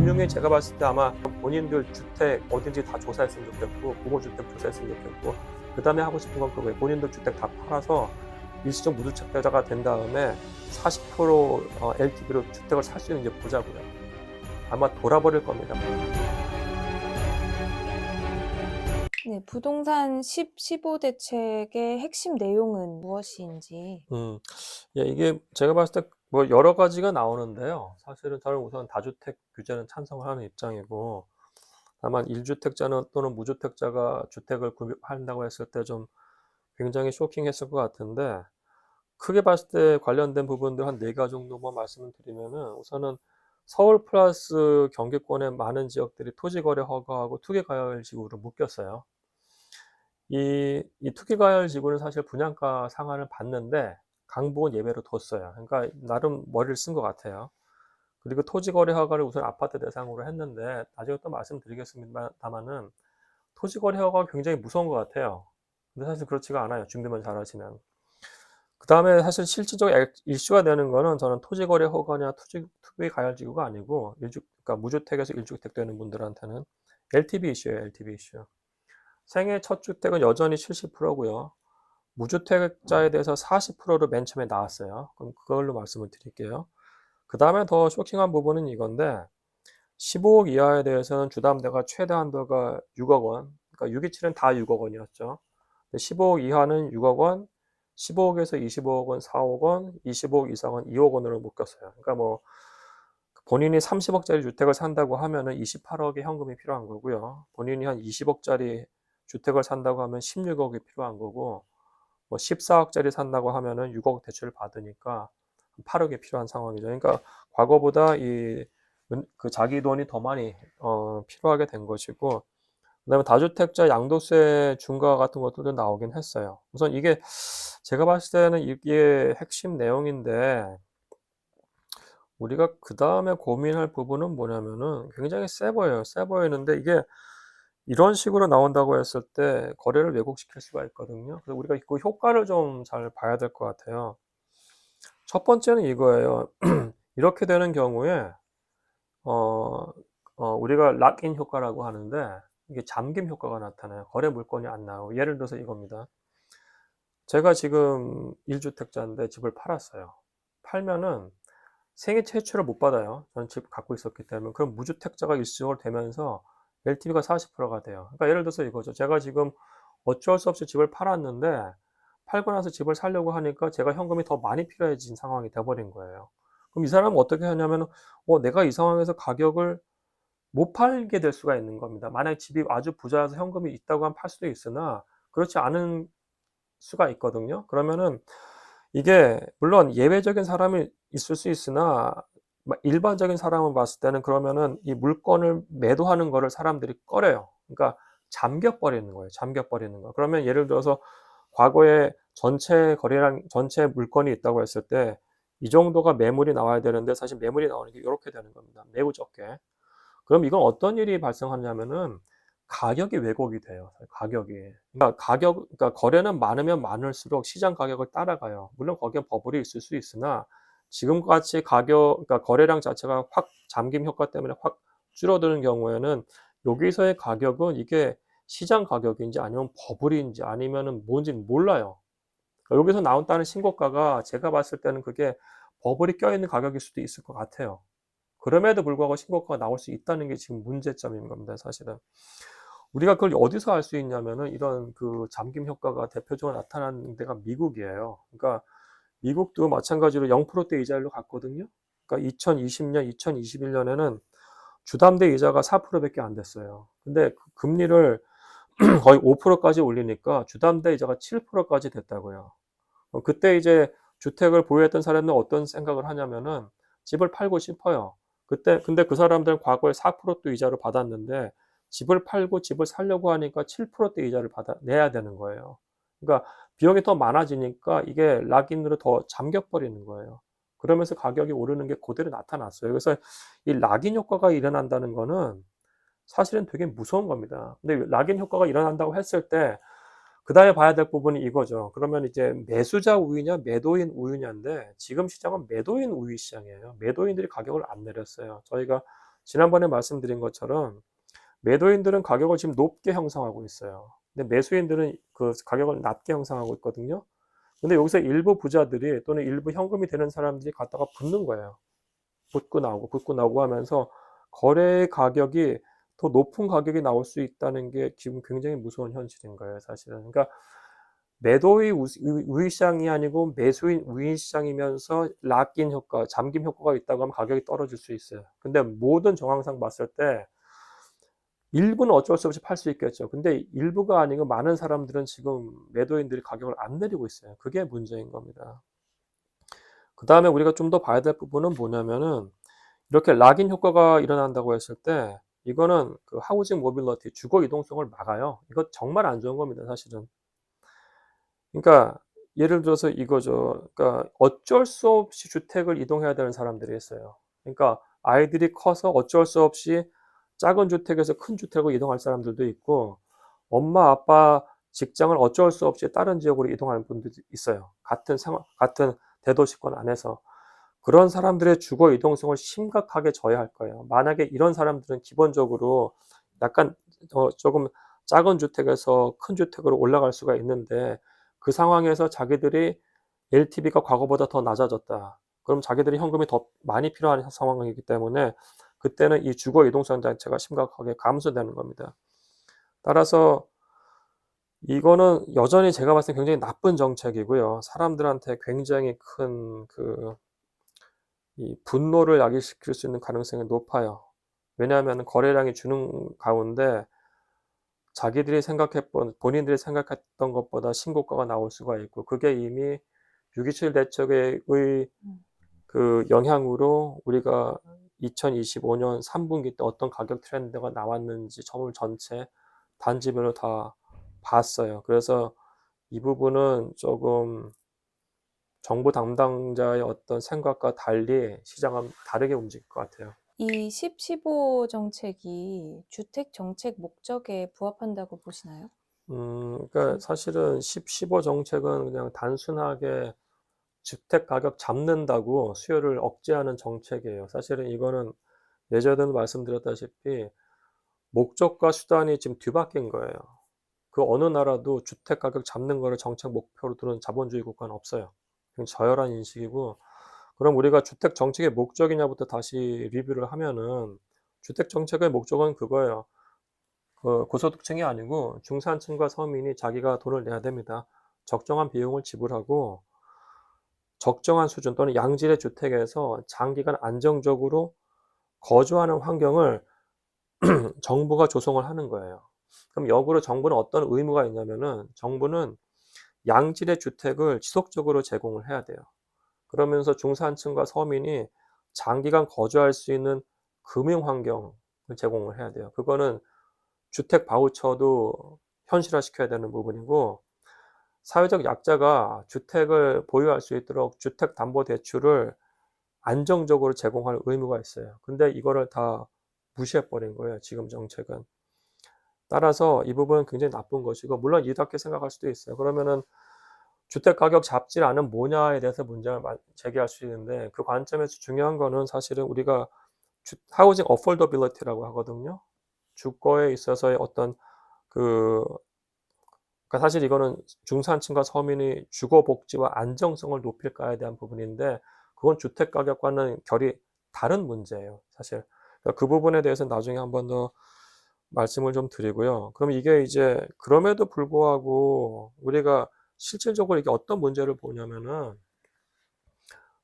금융위 제가 봤을 때 아마 본인들 주택 어딘지 다 조사했으면 좋겠고, 부모주택 조사했으면 좋겠고, 그 다음에 하고 싶은 건 그거예요. 본인들 주택 다 팔아서 일시적 무주택자가 된 다음에 40% LTV로 주택을 살 수 있는지 보자고요. 아마 돌아버릴 겁니다. 네, 부동산 15 대책의 핵심 내용은 무엇인지. 예, 이게 제가 봤을 때 뭐 여러 가지가 나오는데요. 사실은 저는 우선 다주택 규제는 찬성을 하는 입장이고, 다만 1주택자는 또는 무주택자가 주택을 구입한다고 했을 때 좀 굉장히 쇼킹했을 것 같은데, 크게 봤을 때 관련된 부분들 한 4가지 정도만 말씀을 드리면은, 우선은 서울 플러스 경기권의 많은 지역들이 토지거래 허가하고 투기과열지구로 묶였어요. 이 투기과열지구는 사실 분양가 상한을 받는데 강북은 예외로 뒀어요. 그러니까 나름 머리를 쓴 것 같아요. 그리고 토지거래 허가를 우선 아파트 대상으로 했는데, 나중에 또 말씀드리겠습니다마는 토지거래 허가가 굉장히 무서운 것 같아요. 근데 사실 그렇지가 않아요, 준비만 잘하시면. 그다음에 사실 실질적으로 이슈가 되는 거는, 저는 토지거래 허가냐 투기과열지구가 아니고, 그러니까 무주택에서 1주택 되는 분들한테는 LTV 이슈예요, LTV 이슈. 생애 첫 주택은 여전히 70%고요. 무주택자에 대해서 40%로 맨 처음에 나왔어요. 그럼 그걸로 말씀을 드릴게요. 그다음에 더 쇼킹한 부분은 이건데, 15억 이하에 대해서는 주담대가 최대 한도가 6억 원, 그러니까 627은 다 6억 원이었죠. 15억 이하는 6억 원, 15억에서 25억 원 4억 원, 25억 이상은 2억 원으로 묶였어요. 그러니까 뭐 본인이 30억짜리 주택을 산다고 하면은 28억의 현금이 필요한 거고요. 본인이 한 20억짜리 주택을 산다고 하면 16억이 필요한 거고, 뭐 14억짜리 산다고 하면은 6억 대출을 받으니까 8억이 필요한 상황이죠. 그러니까 과거보다 그 자기 돈이 더 많이 필요하게 된 것이고, 그다음에 다주택자 양도세 중과 같은 것들도 나오긴 했어요. 우선 이게 제가 봤을 때는 이게 핵심 내용인데, 우리가 그다음에 고민할 부분은 뭐냐면은 굉장히 세 보여요. 세 보이는데, 이게 이런 식으로 나온다고 했을 때 거래를 왜곡시킬 수가 있거든요. 그래서 우리가 그 효과를 좀 잘 봐야 될 것 같아요. 첫 번째는 이거예요. 이렇게 되는 경우에 어 우리가 락인 효과라고 하는데, 이게 잠김 효과가 나타나요. 거래 물건이 안 나오고. 예를 들어서 이겁니다. 제가 지금 1주택자인데 집을 팔았어요. 팔면은 생애 최초를 못 받아요. 저는 집 갖고 있었기 때문에. 그럼 무주택자가 일시적으로 되면서 LTV가 40%가 돼요. 그러니까 예를 들어서 이거죠. 제가 지금 어쩔 수 없이 집을 팔았는데, 팔고 나서 집을 사려고 하니까 제가 현금이 더 많이 필요해진 상황이 돼 버린 거예요. 그럼 이 사람은 어떻게 하냐면은 내가 이 상황에서 가격을 못 팔게 될 수가 있는 겁니다. 만약에 집이 아주 부자여서 현금이 있다고 하면 팔 수도 있으나, 그렇지 않은 수가 있거든요. 그러면은 이게 물론 예외적인 사람이 있을 수 있으나, 일반적인 사람을 봤을 때는 그러면은 이 물건을 매도하는 거를 사람들이 꺼려요. 그러니까 잠겨 버리는 거예요. 잠겨 버리는 거. 그러면 예를 들어서 과거에 전체 거래량, 전체 물건이 있다고 했을 때 이 정도가 매물이 나와야 되는데, 사실 매물이 나오는 게 요렇게 되는 겁니다. 매우 적게. 그럼 이건 어떤 일이 발생하냐면은 가격이 왜곡이 돼요. 가격이. 그러니까 거래는 많으면 많을수록 시장 가격을 따라가요. 물론 거기에 버블이 있을 수 있으나, 지금과 같이 그러니까 거래량 자체가 확 잠김 효과 때문에 확 줄어드는 경우에는 여기서의 가격은 이게 시장 가격인지 아니면 버블인지 아니면은 뭔지는 몰라요. 그러니까 여기서 나온다는 신고가가 제가 봤을 때는 그게 버블이 껴있는 가격일 수도 있을 것 같아요. 그럼에도 불구하고 신고가가 나올 수 있다는 게 지금 문제점인 겁니다, 사실은. 우리가 그걸 어디서 알 수 있냐면은, 이런 그 잠김 효과가 대표적으로 나타나는 데가 미국이에요. 그러니까 미국도 마찬가지로 0%대 이자율로 갔거든요. 그러니까 2020년, 2021년에는 주담대 이자가 4% 밖에 안 됐어요. 근데 그 금리를 거의 5%까지 올리니까 주담대 이자가 7%까지 됐다고요. 그때 이제 주택을 보유했던 사람들은 어떤 생각을 하냐면은 집을 팔고 싶어요. 근데 그 사람들은 과거에 4%대 이자를 받았는데, 집을 팔고 집을 사려고 하니까 7%대 이자를 내야 되는 거예요. 그러니까 비용이 더 많아지니까 이게 락인으로 더 잠겨 버리는 거예요. 그러면서 가격이 오르는 게 그대로 나타났어요. 그래서 이 락인 효과가 일어난다는 거는 사실은 되게 무서운 겁니다. 근데 락인 효과가 일어난다고 했을 때 그다음에 봐야 될 부분이 이거죠. 그러면 이제 매수자 우위냐 매도인 우위냐인데, 지금 시장은 매도인 우위 시장이에요. 매도인들이 가격을 안 내렸어요. 저희가 지난번에 말씀드린 것처럼 매도인들은 가격을 지금 높게 형성하고 있어요. 근데 매수인들은 그 가격을 낮게 형성하고 있거든요. 근데 여기서 일부 부자들이 또는 일부 현금이 되는 사람들이 갖다가 붙는 거예요. 붙고 나오고 하면서 거래 가격이 더 높은 가격이 나올 수 있다는 게 지금 굉장히 무서운 현실인 거예요, 사실은. 그러니까 매도의 우위시장이 아니고 매수인 우위시장이면서 락인 효과, 잠김 효과가 있다고 하면 가격이 떨어질 수 있어요. 근데 모든 정황상 봤을 때 일부는 어쩔 수 없이 팔 수 있겠죠. 근데 일부가 아니고 많은 사람들은 지금 매도인들이 가격을 안 내리고 있어요. 그게 문제인 겁니다. 그 다음에 우리가 좀 더 봐야 될 부분은 뭐냐면은 이렇게 락인 효과가 일어난다고 했을 때 이거는 그 하우징 모빌리티, 주거 이동성을 막아요. 이거 정말 안 좋은 겁니다, 사실은. 그러니까 예를 들어서 이거죠. 그러니까 어쩔 수 없이 주택을 이동해야 되는 사람들이 있어요. 그러니까 아이들이 커서 어쩔 수 없이 작은 주택에서 큰 주택으로 이동할 사람들도 있고, 엄마 아빠 직장을 어쩔 수 없이 다른 지역으로 이동하는 분들도 있어요. 같은 대도시권 안에서. 그런 사람들의 주거 이동성을 심각하게 저해할 거예요. 만약에 이런 사람들은 기본적으로 약간 조금 작은 주택에서 큰 주택으로 올라갈 수가 있는데, 그 상황에서 자기들이 LTV가 과거보다 더 낮아졌다. 그럼 자기들이 현금이 더 많이 필요한 상황이기 때문에 그때는 이 주거 이동성 자체가 심각하게 감소되는 겁니다. 따라서 이거는 여전히 제가 봤을 때 굉장히 나쁜 정책이고요. 사람들한테 굉장히 큰 이 분노를 야기시킬 수 있는 가능성이 높아요. 왜냐하면 거래량이 주는 가운데 본인들이 생각했던 것보다 신고가가 나올 수가 있고, 그게 이미 6.27 대책의 그 영향으로 우리가 2025년 3분기 때 어떤 가격 트렌드가 나왔는지 서울 전체 단지별로 다 봤어요. 그래서 이 부분은 조금 정부 담당자의 어떤 생각과 달리 시장은 다르게 움직일 것 같아요. 이 10, 15 정책이 주택 정책 목적에 부합한다고 보시나요? 그러니까 사실은 10, 15 정책은 그냥 단순하게 주택 가격 잡는다고 수요를 억제하는 정책이에요. 사실은 이거는 예전에도 말씀드렸다시피 목적과 수단이 지금 뒤바뀐 거예요. 그 어느 나라도 주택 가격 잡는 거를 정책 목표로 두는 자본주의 국가는 없어요. 그냥 저열한 인식이고, 그럼 우리가 주택 정책의 목적이냐부터 다시 리뷰를 하면은 주택 정책의 목적은 그거예요. 그 고소득층이 아니고 중산층과 서민이 자기가 돈을 내야 됩니다. 적정한 비용을 지불하고 적정한 수준 또는 양질의 주택에서 장기간 안정적으로 거주하는 환경을 정부가 조성을 하는 거예요. 그럼 역으로 정부는 어떤 의무가 있냐면은 정부는 양질의 주택을 지속적으로 제공을 해야 돼요. 그러면서 중산층과 서민이 장기간 거주할 수 있는 금융 환경을 제공을 해야 돼요. 그거는 주택 바우처도 현실화시켜야 되는 부분이고, 사회적 약자가 주택을 보유할 수 있도록 주택담보대출을 안정적으로 제공할 의무가 있어요. 근데 이거를 다 무시해 버린 거예요, 지금 정책은. 따라서 이 부분은 굉장히 나쁜 것이고, 물론 이렇게 생각할 수도 있어요. 그러면은 주택 가격 잡지 않으면 뭐냐에 대해서 문제를 제기할 수 있는데, 그 관점에서 중요한 거는 사실은 우리가 하우징 어폴더빌리티라고 하거든요. 주거에 있어서의 어떤 그 그러니까 사실 이거는 중산층과 서민의 주거 복지와 안정성을 높일까에 대한 부분인데, 그건 주택 가격과는 결이 다른 문제예요, 사실. 그러니까 그 부분에 대해서 나중에 한 번 더 말씀을 좀 드리고요. 그럼 이게 이제 그럼에도 불구하고 우리가 실질적으로 이게 어떤 문제를 보냐면은,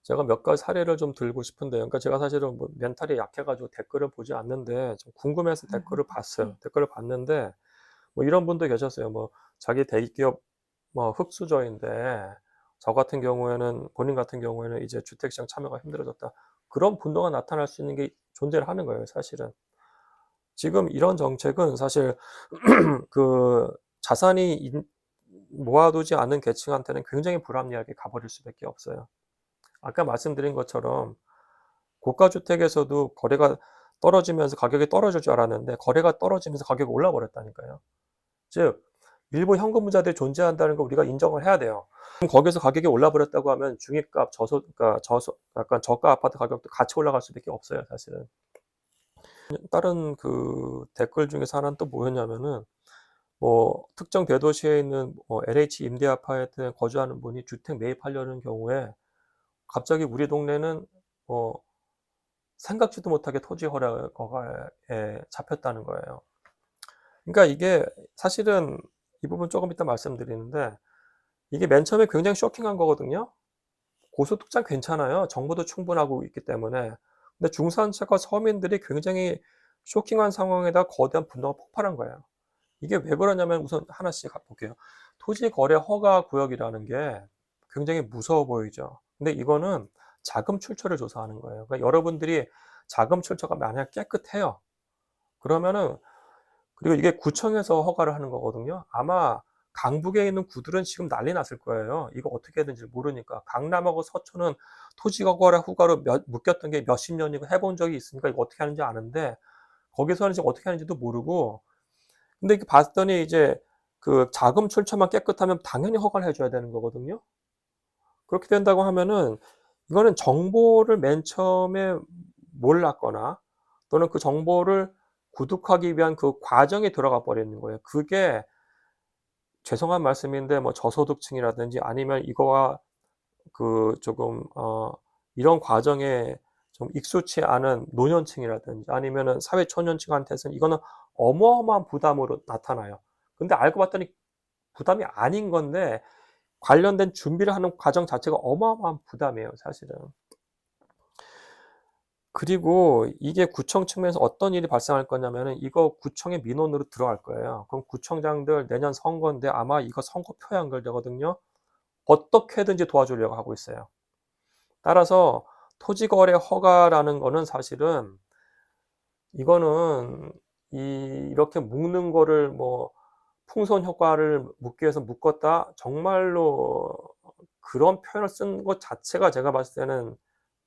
제가 몇 가지 사례를 좀 들고 싶은데요. 그러니까 제가 사실은 뭐 멘탈이 약해 가지고 댓글을 보지 않는데 좀 궁금해서 댓글을 봤어요. 네. 댓글을 봤는데 뭐 이런 분도 계셨어요. 뭐 자기 대기업 뭐 흑수저인데 본인 같은 경우에는 이제 주택시장 참여가 힘들어졌다. 그런 분노가 나타날 수 있는 게 존재를 하는 거예요, 사실은. 지금 이런 정책은 사실 그 자산이 모아두지 않은 계층한테는 굉장히 불합리하게 가버릴 수밖에 없어요. 아까 말씀드린 것처럼 고가 주택에서도 거래가 떨어지면서 가격이 떨어질 줄 알았는데 거래가 떨어지면서 가격이 올라 버렸다니까요. 즉 일부 현금부자들이 존재한다는 걸 우리가 인정을 해야 돼요. 그럼 거기서 가격이 올라 버렸다고 하면 중위값, 약간 저가 아파트 가격도 같이 올라갈 수밖에 없어요, 사실은. 다른 그 댓글 중에서 하나는 또 뭐였냐면은 뭐 특정 대도시에 있는 LH 임대 아파트에 거주하는 분이 주택 매입하려는 경우에 갑자기 우리 동네는 뭐 생각지도 못하게 토지 허가에 잡혔다는 거예요. 그러니까 이게 사실은 이 부분 조금 이따 말씀드리는데 이게 맨 처음에 굉장히 쇼킹한 거거든요. 고소득장 괜찮아요. 정보도 충분하고 있기 때문에. 근데 중산층과 서민들이 굉장히 쇼킹한 상황에다 거대한 분노가 폭발한 거예요. 이게 왜 그러냐면 우선 하나씩 볼게요. 토지 거래 허가 구역이라는 게 굉장히 무서워 보이죠. 근데 이거는 자금 출처를 조사하는 거예요. 그러니까 여러분들이 자금 출처가 만약 깨끗해요. 그러면은 그리고 이게 구청에서 허가를 하는 거거든요. 아마 강북에 있는 구들은 지금 난리 났을 거예요. 이거 어떻게 해야 되는지 모르니까. 강남하고 서초는 토지 거래 후가로 묶였던 게 몇십 년이고 해본 적이 있으니까 이거 어떻게 하는지 아는데 거기서는 지금 어떻게 하는지도 모르고 근데 이렇게 봤더니 이제 그 자금 출처만 깨끗하면 당연히 허가를 해줘야 되는 거거든요. 그렇게 된다고 하면은 이거는 정보를 맨 처음에 몰랐거나 또는 그 정보를 구독하기 위한 그 과정에 들어가 버리는 거예요. 그게 죄송한 말씀인데 뭐 저소득층이라든지 아니면 이거와 그 조금 이런 과정에 좀 익숙치 않은 노년층이라든지 아니면은 사회 초년층한테서는 이거는 어마어마한 부담으로 나타나요. 근데 알고 봤더니 부담이 아닌 건데 관련된 준비를 하는 과정 자체가 어마어마한 부담이에요, 사실은. 그리고 이게 구청 측면에서 어떤 일이 발생할 거냐면은 이거 구청의 민원으로 들어갈 거예요. 그럼 구청장들 내년 선거인데 아마 이거 선거표에 연결되거든요. 어떻게든지 도와주려고 하고 있어요. 따라서 토지거래 허가라는 거는 사실은 이거는 이렇게 묶는 거를 뭐 풍선 효과를 묶기 위해서 묶었다. 정말로 그런 표현을 쓴 것 자체가 제가 봤을 때는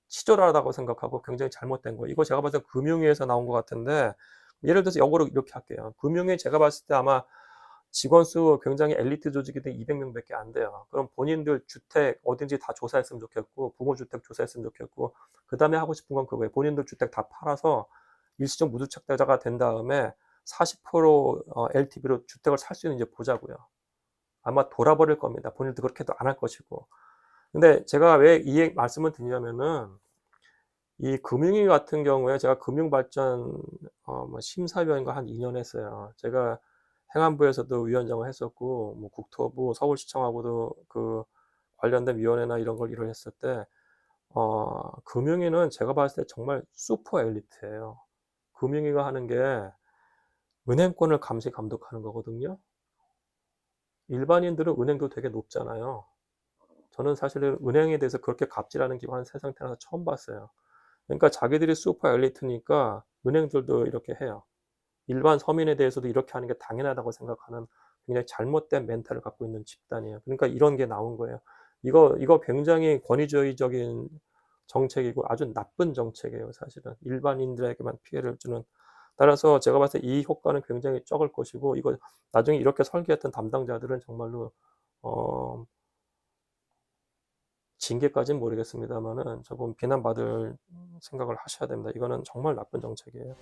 치졸하다고 생각하고 굉장히 잘못된 거예요. 이거 제가 봤을 때 금융위에서 나온 것 같은데 예를 들어서 역으로 이렇게 할게요. 금융위 제가 봤을 때 아마 직원 수 굉장히 엘리트 조직인데 200명밖에 안 돼요. 그럼 본인들 주택 어딘지 다 조사했으면 좋겠고 부모 주택 조사했으면 좋겠고 그다음에 하고 싶은 건 그거예요. 본인들 주택 다 팔아서 일시적 무주택자가 된 다음에 40% LTV로 주택을 살 수 있는지 보자고요. 아마 돌아버릴 겁니다. 본인도 그렇게도 안 할 것이고. 근데 제가 왜 이 말씀을 드리냐면은 이 금융위 같은 경우에 제가 금융발전 뭐 심사위원인가 한 2년 했어요. 제가 행안부에서도 위원장을 했었고 뭐 국토부, 서울시청하고도 그 관련된 위원회나 이런 걸 일을 했을 때 금융위는 제가 봤을 때 정말 슈퍼 엘리트예요. 금융위가 하는 게 은행권을 감시 감독하는 거거든요. 일반인들은 은행도 되게 높잖아요. 저는 사실은 은행에 대해서 그렇게 갑질하는 기관 세상 태어나서 처음 봤어요. 그러니까 자기들이 슈퍼 엘리트니까 은행들도 이렇게 해요. 일반 서민에 대해서도 이렇게 하는 게 당연하다고 생각하는 굉장히 잘못된 멘탈을 갖고 있는 집단이에요. 그러니까 이런 게 나온 거예요. 이거 굉장히 권위주의적인 정책이고 아주 나쁜 정책이에요, 사실은. 일반인들에게만 피해를 주는. 따라서 제가 봤을 때 이 효과는 굉장히 적을 것이고 이거 나중에 이렇게 설계했던 담당자들은 정말로 어 징계까지는 모르겠습니다만은 조금 비난받을 생각을 하셔야 됩니다. 이거는 정말 나쁜 정책이에요.